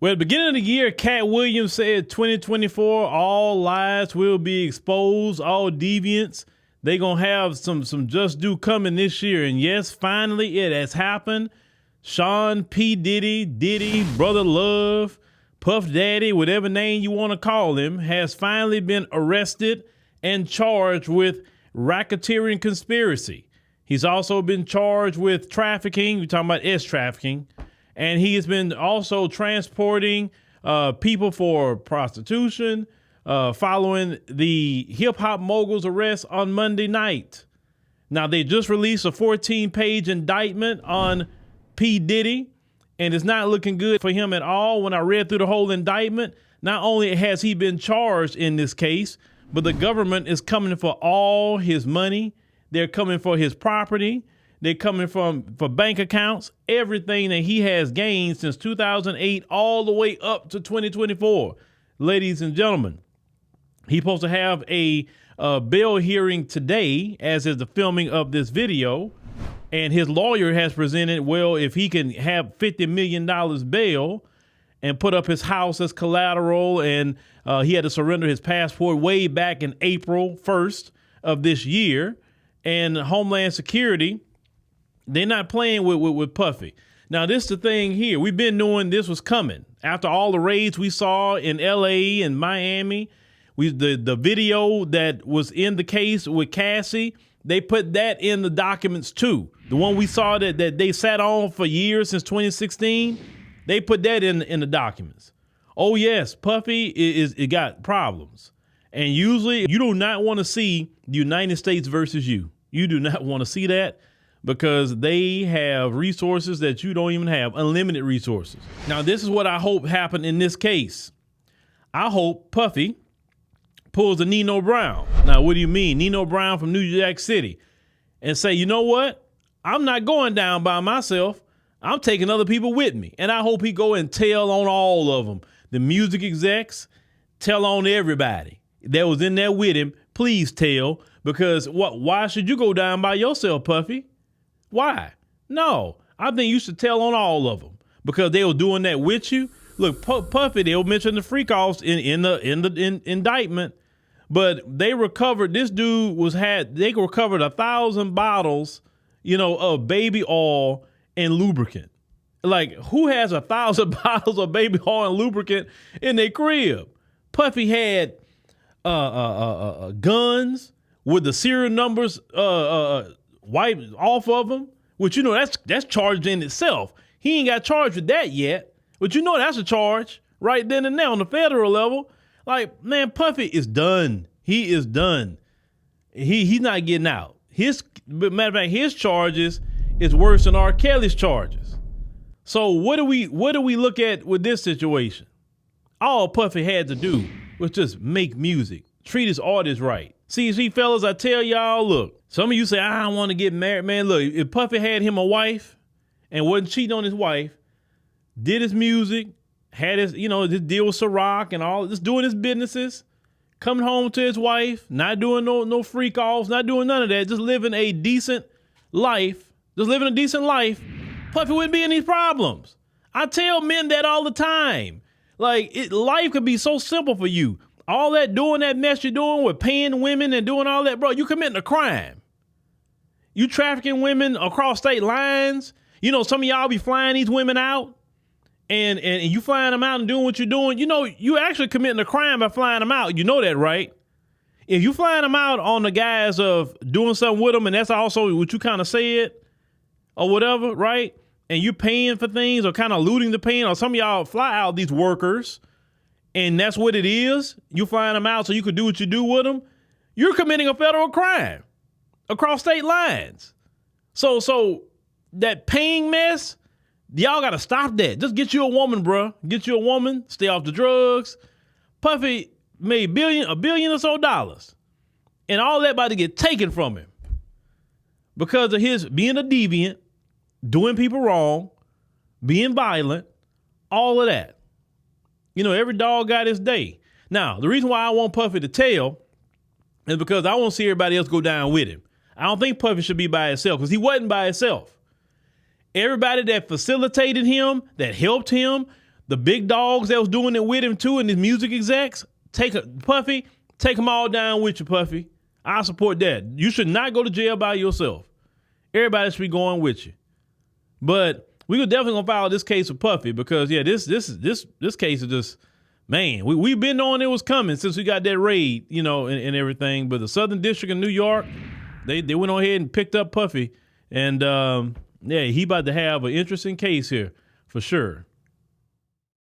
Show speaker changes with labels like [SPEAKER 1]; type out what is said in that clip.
[SPEAKER 1] Well, at the beginning of the year, Cat Williams said 2024, all lies will be exposed, all deviants. They gonna have some just due coming this year. And yes, finally it has happened. Sean P. Diddy, Brother Love, Puff Daddy, whatever name you want to call him, has finally been arrested and charged with racketeering conspiracy. He's also been charged with trafficking. We're talking about trafficking. And he has been also transporting people for prostitution, following the hip hop mogul's arrest on Monday night. Now, they just released a 14-page indictment on P. Diddy, and it's not looking good for him at all. When I read through the whole indictment, not only has he been charged in this case, but the government is coming for all his money. They're coming for his property. They're coming for bank accounts, everything that he has gained since 2008 all the way up to 2024. Ladies and gentlemen, he's supposed to have a bail hearing today, as is the filming of this video. And his lawyer has presented, well, if he can have $50 million bail and put up his house as collateral, and he had to surrender his passport way back in April 1st of this year. And Homeland Security, they're not playing with Puffy. Now, this is the thing here. We've been knowing this was coming. After all the raids we saw in L.A. and Miami, the video that was in the case with Cassie, they put that in the documents too. The one we saw that they sat on for years since 2016, they put that in the documents. Oh, yes, Puffy it got problems. And usually you do not want to see the United States versus you. You do not want to see that, because they have resources that you don't even have, unlimited resources. Now, this is what I hope happened in this case. I hope Puffy pulls a Nino Brown. Now, what do you mean? Nino Brown from New Jack City, and say, you know what? I'm not going down by myself. I'm taking other people with me. And I hope he go and tell on all of them. The music execs, tell on everybody that was in there with him. Please tell, because why should you go down by yourself, Puffy? Why? No, I think you should tell on all of them, because they were doing that with you. Look, Puffy, they'll mention the freak offs in the indictment, but they recovered, they recovered 1,000 bottles, of baby oil and lubricant. Like, who has 1,000 bottles of baby oil and lubricant in their crib? Puffy had guns with the serial numbers wiped off of them, which that's charged in itself. He ain't got charged with that yet, but that's a charge right then and there on the federal level. Like, man, Puffy is done. He is done. He's not getting out. Matter of fact, his charges is worse than R. Kelly's charges. So what do we look at with this situation? All Puffy had to do was just make music, treat his artists right. See, fellas, I tell y'all, look, some of you say, I don't want to get married. Man, look, if Puffy had him a wife and wasn't cheating on his wife, did his music, had his, this deal with Ciroc and all, just doing his businesses, coming home to his wife, not doing no freak offs, not doing none of that, just living a decent life, Puffy wouldn't be in these problems. I tell men that all the time. Like, life could be so simple for you. All that doing that mess you're doing with paying women and doing all that, bro, you committing a crime. You trafficking women across state lines. Some of y'all be flying these women out and you flying them out and doing what you're doing. You actually committing a crime by flying them out. You know that, right? If you flying them out on the guise of doing something with them, and that's also what you kind of said or whatever, right? And you paying for things or kind of looting the paying, or some of y'all fly out these workers, and that's what it is. You flying them out so you could do what you do with them. You're committing a federal crime across state lines. So that paying mess, y'all got to stop that. Just get you a woman, bro. Get you a woman. Stay off the drugs. Puffy made a billion or so dollars, and all that about to get taken from him because of his being a deviant, doing people wrong, being violent, all of that. Every dog got his day. Now, the reason why I want Puffy to tell is because I want to see everybody else go down with him. I don't think Puffy should be by himself, because he wasn't by himself. Everybody that facilitated him, that helped him, the big dogs that was doing it with him too, and his music execs, Puffy, take them all down with you, Puffy. I support that. You should not go to jail by yourself. Everybody should be going with you. But we could definitely gonna file this case with Puffy because this case is just, man, we've been knowing it was coming since we got that raid, and everything. But the Southern District of New York, they went on ahead and picked up Puffy, and he about to have an interesting case here for sure.